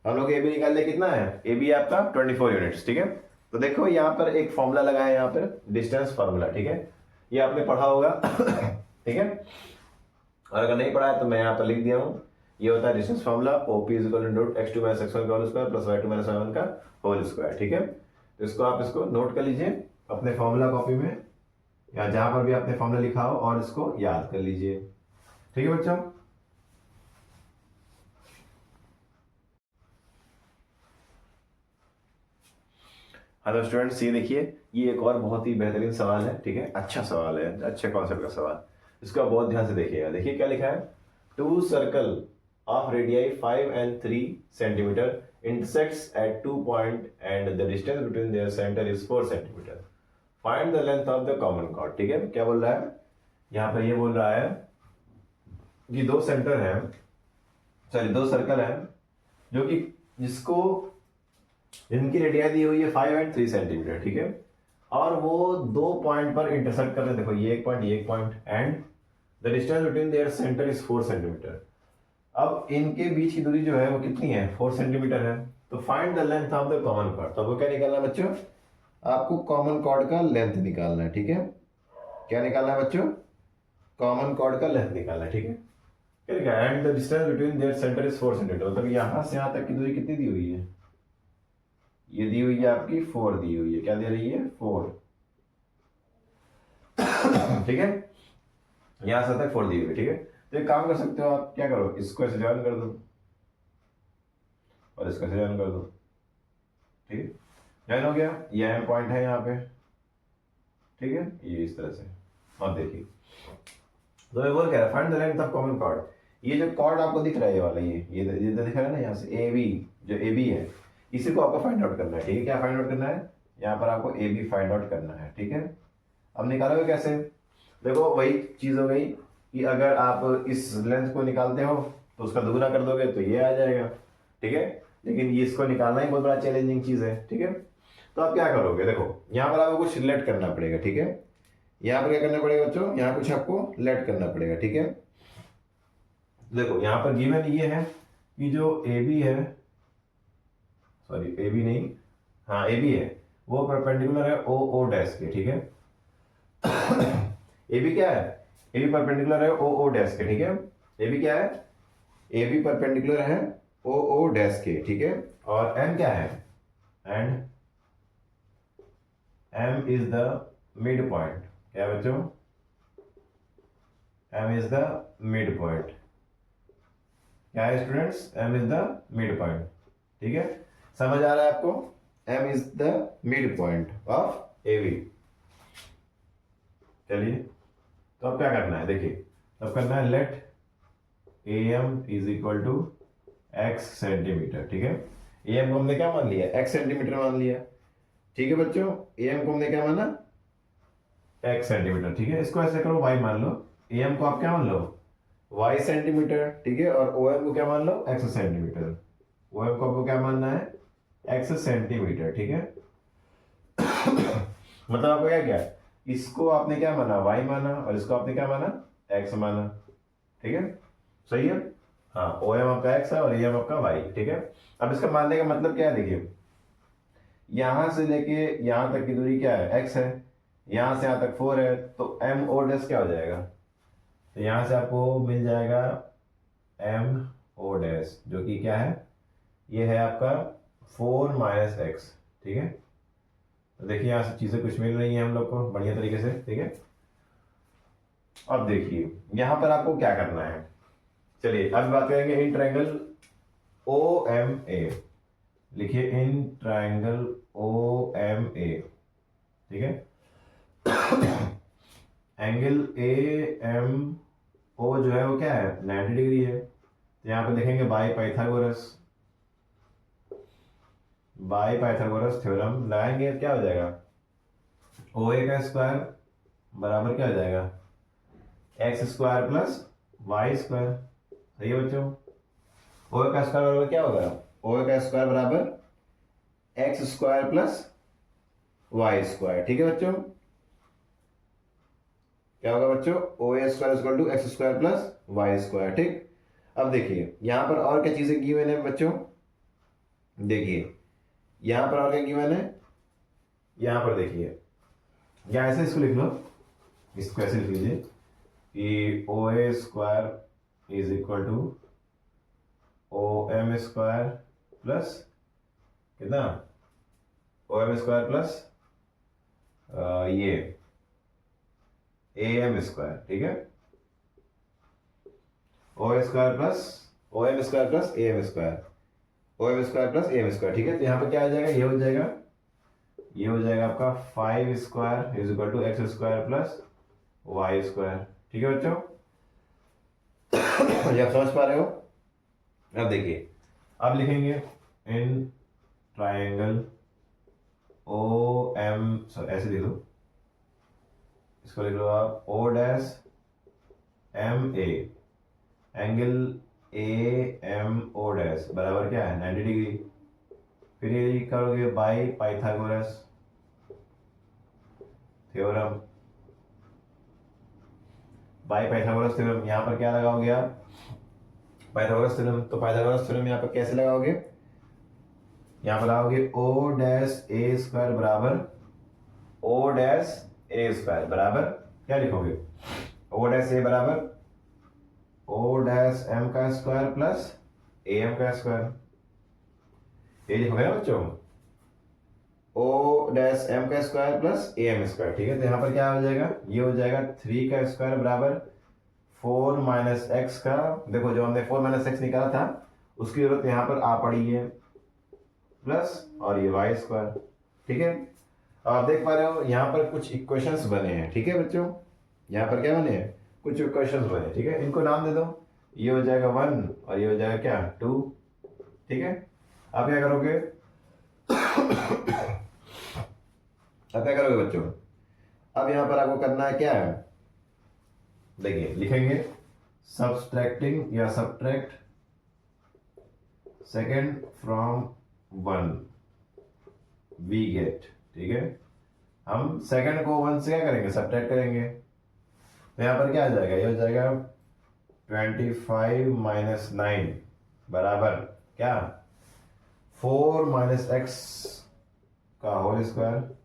हम लोग AB निकाल लिया, कितना है AB आपका 24 यूनिट्स, ठीक है। तो देखो यहाँ पर एक फॉर्मूला लगा है, यहाँ पर डिस्टेंस फार्मूला, ठीक है, ये आपने पढ़ा होगा ठीक है, और अगर नहीं पढ़ा है तो मैं यहाँ पर लिख दिया हूँ। ये होता है distance formula, OP is equal to x2 minus x1 का whole square plus y2 minus y1 का होल स्क्वायर, ठीक है। तो इसको आप इसको नोट कर लीजिए अपने फॉर्मूला कॉपी में, या जहां पर भी आपने फॉर्मूला लिखा हो, और इसको याद कर लीजिए, ठीक है बच्चों। हेलो स्टूडेंट्स, ये देखिए, ये एक और बहुत ही बेहतरीन सवाल है, ठीक है, अच्छा सवाल है, अच्छे कॉन्सेप्ट का सवाल, इसको आप बहुत ध्यान से देखिएगा। देखिए क्या लिखा है, 2 circle of radii 5 and 3 centimetre intersects at 2 point and the distance between their center is 4 centimetre, find the length of the common chord, ठीक है। क्या बोल रहा है यहाँ पर, ये बोल रहा है कि दो सेंटर है, सॉरी दो सर्कल है, जो कि जिसको इनकी रेडियाई दी हुई है 5 and 3 सेंटीमीटर, ठीक है, और वो दो पॉइंट पर इंटरसेक्ट कर रहे हैं, देखो ये एक पॉइंट, ये एक point, and the distance between their centre is 4 centimetre. अब इनके बीच की दूरी जो है वो कितनी है, 4 सेंटीमीटर है। तो find the length of the common chord, तो आपको क्या निकालना है बच्चों, आपको कॉमन कॉर्ड का लेंथ निकालना है, ठीक है। क्या निकालना है बच्चों, कॉमन कॉर्ड का लेंथ निकालना है, ठीक है। क्या लिखा है, and the distance between their centre is 4 centimetre, मतलब यहाँ से यहाँ तक की दूरी कितनी दी हुई है, ये दी हुई है आपकी 4 दी हुई है, क्या दे रही है 4 ठीक है, यहां से तक 4 दी हुई है, ठीक है। तो एक काम कर सकते हो आप, क्या करो, इसको ऐसे ज्वाइन कर दो और इसको ऐसे ज्वाइन कर दो, ठीक है, ज्वाइन हो गया, ये एम पॉइंट है यहाँ पे, ठीक है, ये इस तरह से। अब देखिए, तो मैं बोल कह रहा find the length of common chord, ये जो कॉर्ड आपको दिख रहा है, ये वाला, ये दिख रहा है ना, यहाँ से AB, जो AB है, इसी को आपको फाइंड आउट करना है, ठीक है। क्या फाइंड आउट करना है, यहाँ पर आपको AB फाइंड आउट करना है, ठीक है। अब निकालोगे कैसे, देखो वही चीज हो गई कि अगर आप इस लेंथ को निकालते हो तो उसका दोगुना कर दोगे तो ये आ जाएगा, ठीक है, लेकिन ये इसको निकालना ही बहुत बड़ा चैलेंजिंग चीज है, ठीक है। तो आप क्या करोगे, देखो यहाँ पर आपको कुछ लेट करना पड़ेगा, ठीक है, यहाँ पर क्या करना पड़ेगा बच्चों, यहाँ कुछ आपको लेट करना पड़ेगा, ठीक है। देखो यहाँ पर गिवन ये है कि जो AB है, सॉरी AB नहीं, हाँ AB है, वो परपेंडिकुलर है OO डैश के, ठीक है AB क्या है, AB परपेंडिकुलर है OO डैश के, ठीक है। AB क्या है, AB परपेंडिकुलर है OO डैश के, ठीक है। और M क्या है, and M is the mid point, क्या बच्चों, M is the mid point, क्या है students, M is the mid point, ठीक है, समझ आ रहा है आपको, M is the mid point of AB। चलिए, तो अब क्या करना है, देखिए अब करना है let AM is equal to x centimetre, ठीक है। AM को हमने क्या मान लिया, x सेंटीमीटर मान लिया, ठीक है बच्चों। AM को हमने क्या माना, x सेंटीमीटर, ठीक है। इसको ऐसे करो, y मान लो, AM को आप क्या मान लो, y सेंटीमीटर, ठीक है, और OM को क्या मान लो, x सेंटीमीटर, OM को आपको क्या मानना है, x सेंटीमीटर, ठीक है मतलब आपको क्या क्या, इसको आपने क्या माना, y माना, और इसको आपने क्या माना, x माना, ठीक है। सही है। हाँ, ओ एम आपका एक्स है और ए एम आपका वाई, ठीक है। अब इसका मानने का मतलब क्या है, देखिए यहां से लेके यहां तक की दूरी क्या है, एक्स है, यहां से यहां तक 4 है, तो एम ओ डैश क्या हो जाएगा, तो यहां से आपको मिल जाएगा एम ओ डैश, जो कि क्या है, ये है आपका 4 माइनस एक्स, ठीक है। तो देखिए यहाँ से चीज़ें कुछ मिल रही हैं हम लोग को बढ़िया तरीके से, ठीक है। अब देखिए यहाँ पर आपको क्या करना है, चलिए अब बात करेंगे in triangle O M A. लिखिए in triangle O M A, ठीक है। एंगल ए एम ओ जो है वो क्या है, 90 डिग्री है। तो यहाँ पे लिखेंगे बाय पाइथागोरस थ्योरम लगाएंगे, क्या हो जाएगा, ओ ए का स्क्वायर बराबर क्या हो जाएगा, x square plus y square. सही है बच्चों। ओ ए का स्क्वायर बराबर क्या होगा, ओ ए का स्क्वायर बराबर x square plus y square, ठीक है बच्चों। क्या होगा बच्चों, O A square equal to x square plus y square, ठीक। अब देखिए यहां पर और क्या चीजें गिवन है बच्चों, देखिए यहां पर और क्या गिवन है, यहां पर देखिए, या ऐसे इसको लिख लो, इसको ऐसे लिख लीजिए कि O A square is equal to O M square plus कितना, ओ एम स्क्वायर प्लस ये ए एम स्क्वायर, ठीक है। O square plus O M square plus A M square, O M square plus A M square, ठीक है। तो यहाँ पर क्या आ जाएगा, ये हो जाएगा, ये हो जाएगा आपका 5 square is equal to x square plus y square, ठीक है बच्चों। ये आप समझ पा रहे हो। अब देखिए अब लिखेंगे in triangle O M, sorry ऐसे लिख लो, इसको लिख लो आप O dash M A, angle A M O dash बराबर क्या है, 90 डिग्री। फिर ये करोगे by Pythagoras theorem, by Pythagoras theorem यहाँ पर क्या लगाओगे आप, पाइथागोरस थ्योरम। तो पाइथागोरस थ्योरम यहाँ पर कैसे लगाओगे, यहाँ पर लगाओगे ओ डैश ए स्क्वायर बराबर ओ डैश ए स्क्वायर बराबर क्या लिखोगे, ओ डैश ए बराबर ओ डैश एम का स्क्वायर प्लस ए एम का स्क्वायर, ये लिखोगे ना बच्चों, ओ डैश एम का square plus A M square, ठीक है। तो यहाँ पर क्या हो जाएगा, ये हो जाएगा 3 का स्क्वायर बराबर 4 माइनस एक्स का, देखो जो हमने 4 माइनस एक्स निकाला था उसकी जरूरत यहाँ पर आ पड़ी है, प्लस और ये वाई स्क्वायर, ठीक है। आप देख पा रहे हो यहाँ पर कुछ इक्वेशंस बने हैं, ठीक है बच्चों। यहाँ पर क्या बने हैं, कुछ इक्वेशंस बने, ठीक है। इनको नाम दे दो, ये हो जाएगा 1 और ये हो जाएगा क्या 2, ठीक है। आप क्या करोगे, अब क्या करोगे बच्चों, अब यहां पर आपको करना है क्या है, देखिए लिखेंगे सब्सट्रैक्टिंग या subtract second from 1 we get, ठीक है। हम सेकंड को 1 से क्या करेंगे, सब्ट्रैक्ट करेंगे। तो यहां पर क्या आ जाएगा, ये हो जाएगा 25 माइनस 9 बराबर क्या 4 माइनस एक्स का whole square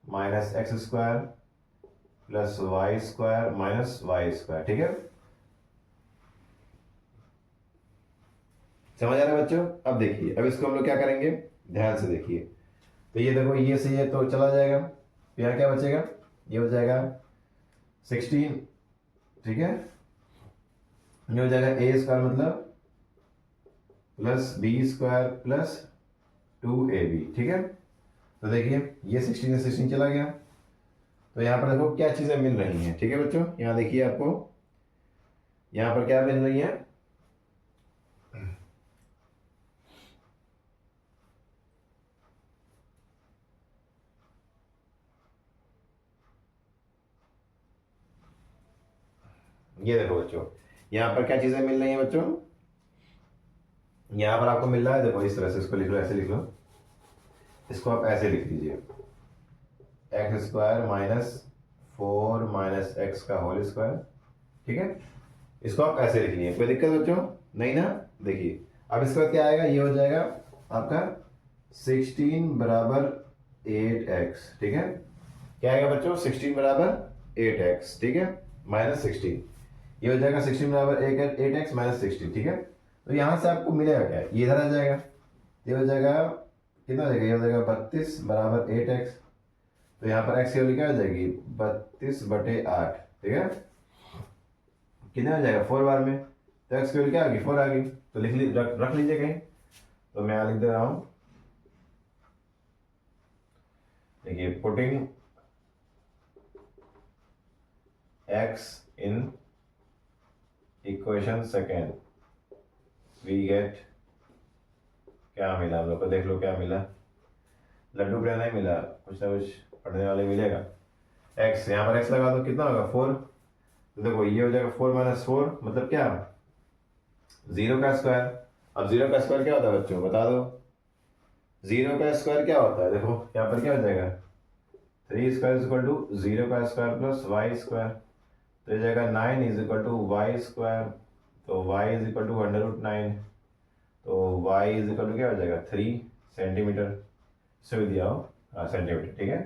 minus x square plus y square minus y square, ठीक है। समझ आ रहा है बच्चों। अब देखिए अब इसको हम लोग क्या करेंगे, ध्यान से देखिए। तो ये देखो ये से ये तो चला जाएगा, यहाँ क्या बचेगा, ये हो जाएगा 16, ठीक है। ये हो जाएगा ए स्क्वायर मतलब plus B square plus 2ab, ठीक है। तो देखिए ये 16 से 16 चला गया, तो यहाँ पर देखो क्या चीजें मिल रही हैं, ठीक है बच्चों। यहाँ देखिए आपको यहाँ पर क्या मिल रही है, ये देखो बच्चों यहाँ पर क्या चीजें मिल रही हैं बच्चों, यहाँ पर आपको मिल रहा है, देखो इस तरह से इसको लिख लो, ऐसे लिख लो, इसको आप ऐसे लिख लीजिए x square minus 4 minus x का होल स्क्वायर, ठीक है। इसको आप ऐसे लिख लिए, कोई दिक्कत बच्चों नहीं ना। देखिए अब इसके बाद क्या आएगा, ये हो जाएगा आपका 16 बराबर 8x, ठीक है। क्या आएगा बच्चों, 16 बराबर 8x, ठीक है, माइनस 16। ये हो जाएगा 16 बराबर 8x माइनस 16, ठीक है। तो यहाँ से आपको मिलेगा क्या, ये इधर आ जाएगा, ये हो जाएगा कितना हो जाएगा, ये हो जाएगा 32 बराबर 8x। तो यहाँ पर x की वैल्यू क्या हो जाएगी, 32/8, ठीक है। कितना हो जाएगा 4 बार में, तो x की वैल्यू क्या आ गई, 4 आ गई। तो रख लीजिए कहीं, तो मैं यहाँ लिख दे रहा हूँ। देखिए putting x in equation second we get, क्या मिला हम लोग को, देख लो क्या मिला, लड्डू प्रिया नहीं मिला, कुछ ना कुछ पढ़ने वाले मिलेगा। x यहाँ पर x लगा दो, कितना होगा 4। तो देखो ये हो जाएगा 4 - 4 मतलब क्या, 0 का स्क्वायर। अब 0 का स्क्वायर क्या होता है बच्चों, बता दो। 0 का स्क्वायर क्या होता है, देखो यहाँ पर क्या हो जाएगा, 3 स्क्वायर इक्वल टू 0 का स्क्वायर प्लस वाई स्क्वायर। तो ये जाएगा 9 is equal to y square, तो वाई इज इक्वल टू √9, तो वाई इज इक्वल टू क्या हो जाएगा 3 सेंटीमीटर, इसमें दिया हो सेंटीमीटर, ठीक है।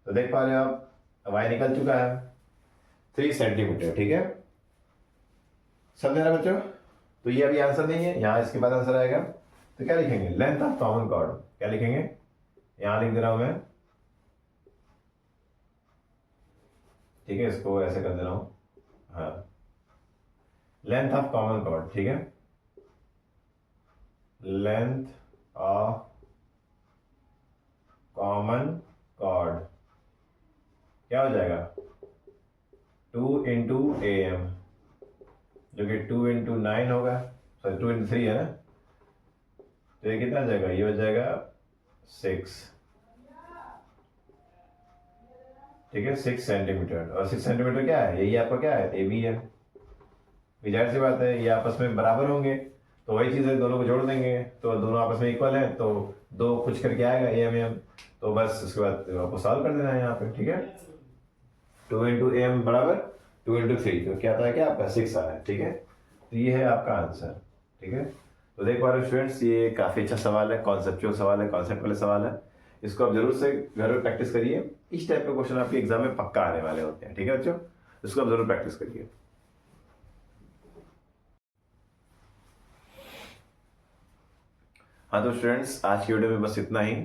तो देख पा रहे हो आप, वाई निकल चुका है 3 सेंटीमीटर, ठीक है। समझे ना बच्चों। तो ये अभी आंसर नहीं है, यहाँ इसके बाद आंसर आएगा। तो क्या लिखेंगे, लेंथ ऑफ कॉमन कॉर्ड, क्या लिखेंगे, यहाँ लिख दे रहा हूं मैं, ठीक है, इसको ऐसे कर दे रहा हूं, हाँ, लेंथ ऑफ कॉमन कॉर्ड, ठीक है, लेंथ ऑफ कॉमन कॉर्ड क्या हो जाएगा 2 × AM, जो कि 2 × 9 होगा, सॉरी 2 × 3 है ना। तो ये कितना हो जाएगा, ये हो जाएगा 6, ठीक है, 6 सेंटीमीटर। और 6 सेंटीमीटर क्या है, यही आपका क्या है, AB है। जाहिर सी बात है ये आपस में बराबर होंगे, तो वही चीज़ है, दोनों को जोड़ देंगे तो दोनों आपस में इक्वल है, तो 2 कुछ करके आएगा AM। तो बस उसके बाद आपको सॉल्व कर देना है यहाँ पे, ठीक है। 2 × AM बराबर 2 × 3, तो क्या आता है, क्या आपका 6 आ रहा है, ठीक है। तो ये है आपका आंसर, ठीक है। तो देख पा रहे हो स्टूडेंट्स, ये काफ़ी अच्छा सवाल है, कॉन्सेप्चुअल सवाल है, कॉन्सेप्ट वाले सवाल है। इसको आप जरूर से घर में प्रैक्टिस करिए, इस टाइप के क्वेश्चन आपके एग्जाम में पक्का आने वाले होते हैं, ठीक है बच्चों। इसको आप जरूर प्रैक्टिस करिए। हाँ तो स्टूडेंट्स, आज की वीडियो में बस इतना ही।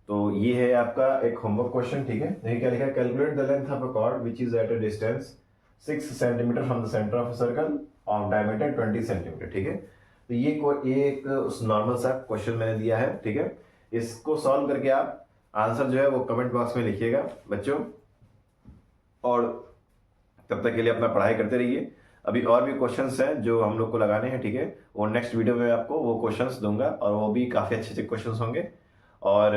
तो ये है आपका एक होमवर्क क्वेश्चन, ठीक है। देखिए क्या लिखा है, calculate the length of a cord which is at a distance 6 centimetre from the centre of a circle of diameter 20 centimetre, ठीक है। तो ये एक नॉर्मल सा क्वेश्चन मैंने दिया है, ठीक है। इसको सॉल्व करके आप आंसर जो है वो कमेंट बॉक्स में लिखिएगा बच्चों, और तब तक के लिए अपना पढ़ाई करते रहिए। अभी और भी क्वेश्चंस हैं जो हम लोग को लगाने हैं, ठीक है। वो नेक्स्ट वीडियो में आपको वो क्वेश्चंस दूंगा, और वो भी काफ़ी अच्छे अच्छे क्वेश्चंस होंगे। और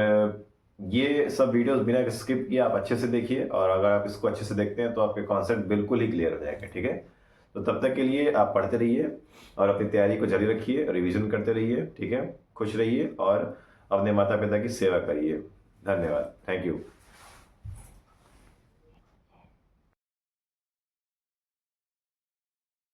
ये सब वीडियोस बिना स्किप किए आप अच्छे से देखिए, और अगर आप इसको अच्छे से देखते हैं तो आपके कॉन्सेप्ट बिल्कुल ही क्लियर हो जाएगा, ठीक है। तो तब तक के लिए आप पढ़ते रहिए और अपनी तैयारी को जारी रखिए, रिवीजन करते रहिए, ठीक है। खुश रहिए और अपने माता पिता की सेवा करिए। धन्यवाद, थैंक यू।